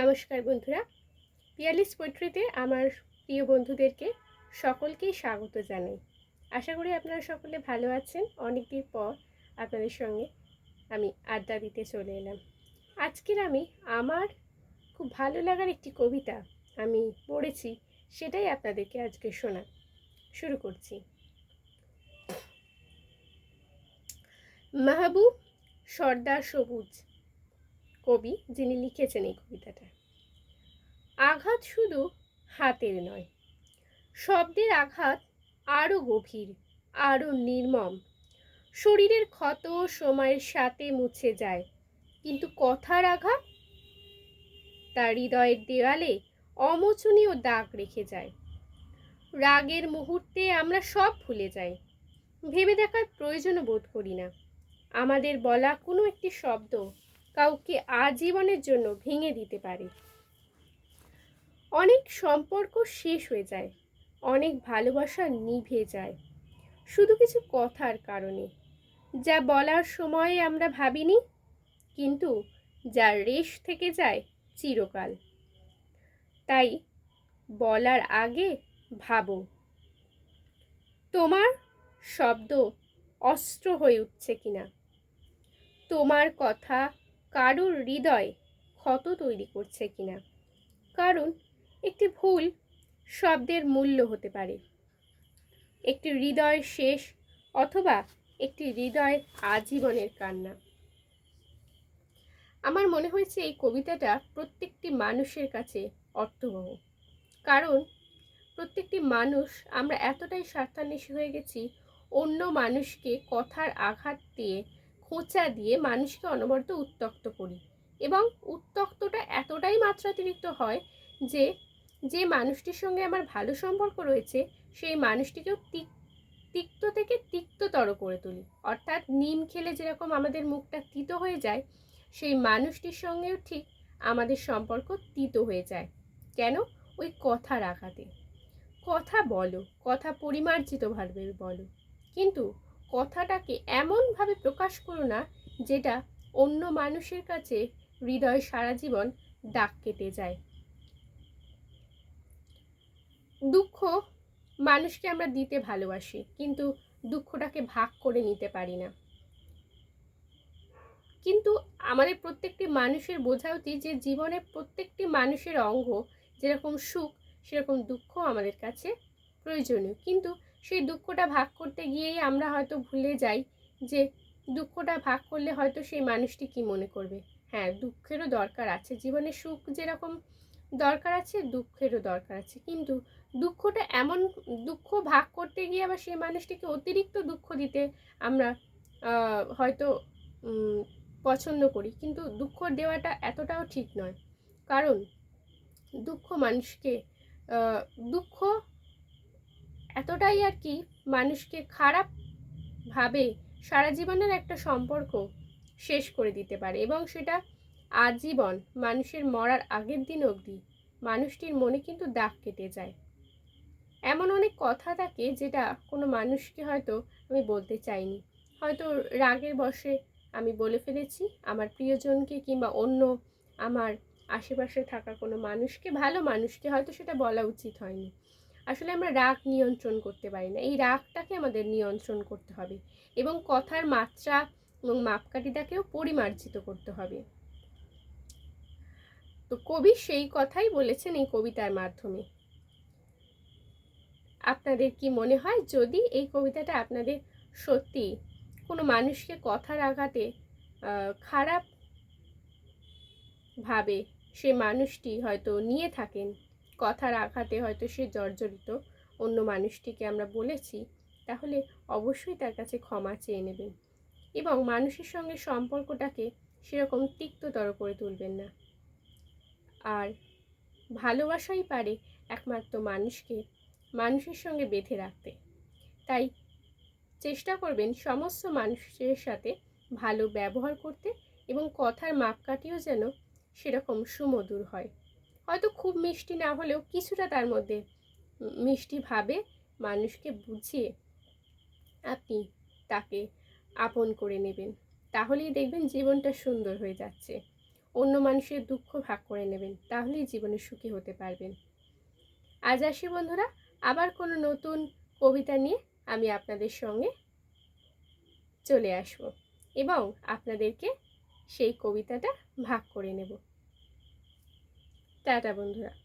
নমস্কার বন্ধুরা, পিয়ালিস পোয়েট্রিতে আমার প্রিয় বন্ধুদেরকে সকলকেই স্বাগত জানাই। আশা করি আপনারা সকলে ভালো আছেন। অনেকদিন পর আপনাদের সঙ্গে আমি আড্ডা দিতে চলে এলাম। আজকের আমি আমার খুব ভালো লাগার একটি কবিতা আমি পড়েছি, সেটাই আপনাদেরকে আজকে শোনা শুরু করছি। মাহবুব সর্দার সবুজ কবি, যিনি লিখেছেন এই কবিতাটা। আঘাত শুধু হাতের নয়, শব্দের আঘাত আরও গভীর, আরও নির্মম। শরীরের ক্ষত সময়ের সাথে মুছে যায়, কিন্তু কথার আঘাত তার হৃদয়ের দেওয়ালে অমোচনীয় দাগ রেখে যায়। রাগের মুহূর্তে আমরা সব ভুলে যাই, ভেবে দেখার প্রয়োজনও বোধ করি না। আমাদের বলা কোনো একটি শব্দ কাউকে আজীবনের জন্য ভেঙে দিতে পারে। অনেক সম্পর্ক শেষ হয়ে যায়, অনেক ভালোবাসা নিভে যায়, শুধু কিছু কথার কারণে, যা বলার সময়ে আমরা ভাবিনি, কিন্তু যার রেশ থেকে যায় চিরকাল। তাই বলার আগে ভাবো, তোমার শব্দ অস্ত্র হয়ে উঠছে কিনা, তোমার কথা কারুর হৃদয় ক্ষত তৈরি করছে কিনা। কারণ একটি ভুল শব্দের মূল্য হতে পারে, একটি হৃদয় শেষ অথবা একটি হৃদয় আজীবনের কান্না। আমার মনে হয়েছে এই কবিতাটা প্রত্যেকটি মানুষের কাছে অর্থবহ। কারণ প্রত্যেকটি মানুষ আমরা এতটাই স্বার্থান্বেষী হয়ে গেছি, অন্য মানুষকে কথার আঘাত দিয়ে, খোঁচা দিয়ে মানুষকে অনবরত উত্ত্যক্ত করি, এবং উত্ত্যক্তটা এতটাই মাত্রাতিরিক্ত হয় যে যে মানুষটির সঙ্গে আমার ভালো সম্পর্ক রয়েছে সেই মানুষটিকেও তিক্ত থেকে তিক্ততর করে তুলি। অর্থাৎ নিম খেলে যেরকম আমাদের মুখটা তিতো হয়ে যায়, সেই মানুষটির সঙ্গেও ঠিক আমাদের সম্পর্ক তিতো হয়ে যায়। কেন? ওই কথার আঘাতে। কথা বলো, কথা পরিমার্জিতভাবে বলো, কিন্তু কথাটাকে এমনভাবে প্রকাশ করো না যেটা অন্য মানুষের কাছে হৃদয় সারা জীবন দাগ কেটে যায়। দুঃখ মানুষকে আমরা দিতে ভালোবাসি, কিন্তু দুঃখটাকে ভাগ করে নিতে পারি না। কিন্তু আমাদের প্রত্যেকটি মানুষের বোঝা উচিত যে জীবনের প্রত্যেকটি মানুষের অঙ্গ যেরকম সুখ সেরকম দুঃখ আমাদের কাছে প্রয়োজনীয়। কিন্তু সেই দুঃখটা ভাগ করতে গিয়েই আমরা হয়তো ভুলে যাই যে দুঃখটা ভাগ করলে হয়তো সেই মানুষটি কি মনে করবে। হ্যাঁ, দুঃখেরও দরকার আছে, জীবনে সুখ যেরকম দরকার আছে দুঃখেরও দরকার আছে, কিন্তু দুঃখটা এমন, দুঃখ ভাগ করতে গিয়ে আবার সেই মানুষটিকে অতিরিক্ত দুঃখ দিতে আমরা হয়তো পছন্দ করি, কিন্তু দুঃখ দেওয়াটা এতটাও ঠিক নয়। কারণ দুঃখ মানুষকে দুঃখ এতটাই আর কি মানুষকে খারাপভাবে সারা জীবনের একটা সম্পর্ক শেষ করে দিতে পারে, এবং সেটা আজীবন, মানুষের মরার আগের দিন অবধি মানুষটির মনে কিন্তু দাগ কেটে যায়। এমন অনেক কথা থাকে যেটা কোনো মানুষকে হয়তো আমি বলতে চাইনি, হয়তো রাগের বশে আমি বলে ফেলেছি আমার প্রিয়জনকে, কিংবা অন্য আমার আশেপাশে থাকা কোনো মানুষকে, ভালো মানুষকে, হয়তো সেটা বলা উচিত হয়নি। আসলে আমরা রাগ নিয়ন্ত্রণ করতে পারি না, এই রাগটাকে আমাদের নিয়ন্ত্রণ করতে হবে, এবং কথার মাত্রা এবং মাপকাঠিটাকেও পরিমার্জিত করতে হবে। তো কবি সেই কথাই বলেছেন এই কবিতার মাধ্যমে। আপনাদের কি মনে হয়, যদি এই কবিতাটা আপনাদের সত্যি কোনো মানুষকে কথার আঘাতে খারাপ ভাবে সে মানুষটি হয়তো নিয়ে থাকেন, কথার আঘাতে হয়তো সে জর্জরিত, অন্য মানুষটিকে আমরা বলেছি, তাহলে অবশ্যই তার কাছে ক্ষমা চেয়ে নেবেন, এবং মানুষের সঙ্গে সম্পর্কটাকে সেরকম তিক্ততর করে তুলবেন না। আর ভালোবাসাই পারে একমাত্র মানুষকে মানুষের সঙ্গে বেঁধে রাখতে। তাই চেষ্টা করবেন সমস্ত মানুষের সাথে ভালো ব্যবহার করতে, এবং কথার মাপকাঠিও যেন সেরকম সুমধুর হয়। হয়তো খুব মিষ্টি না হলেও কিছুটা তার মধ্যে মিষ্টিভাবে মানুষকে বুঝিয়ে আপনি তাকে আপন করে নেবেন, তাহলেই দেখবেন জীবনটা সুন্দর হয়ে যাচ্ছে। অন্য মানুষের দুঃখ ভাগ করে নেবেন, তাহলেই জীবনে সুখী হতে পারবেন। আজ আসি বন্ধুরা, আবার কোনো নতুন কবিতা নিয়ে আমি আপনাদের সঙ্গে চলে আসব এবং আপনাদেরকে সেই কবিতাটা ভাগ করে নেব। টাটা বন্ধুরা।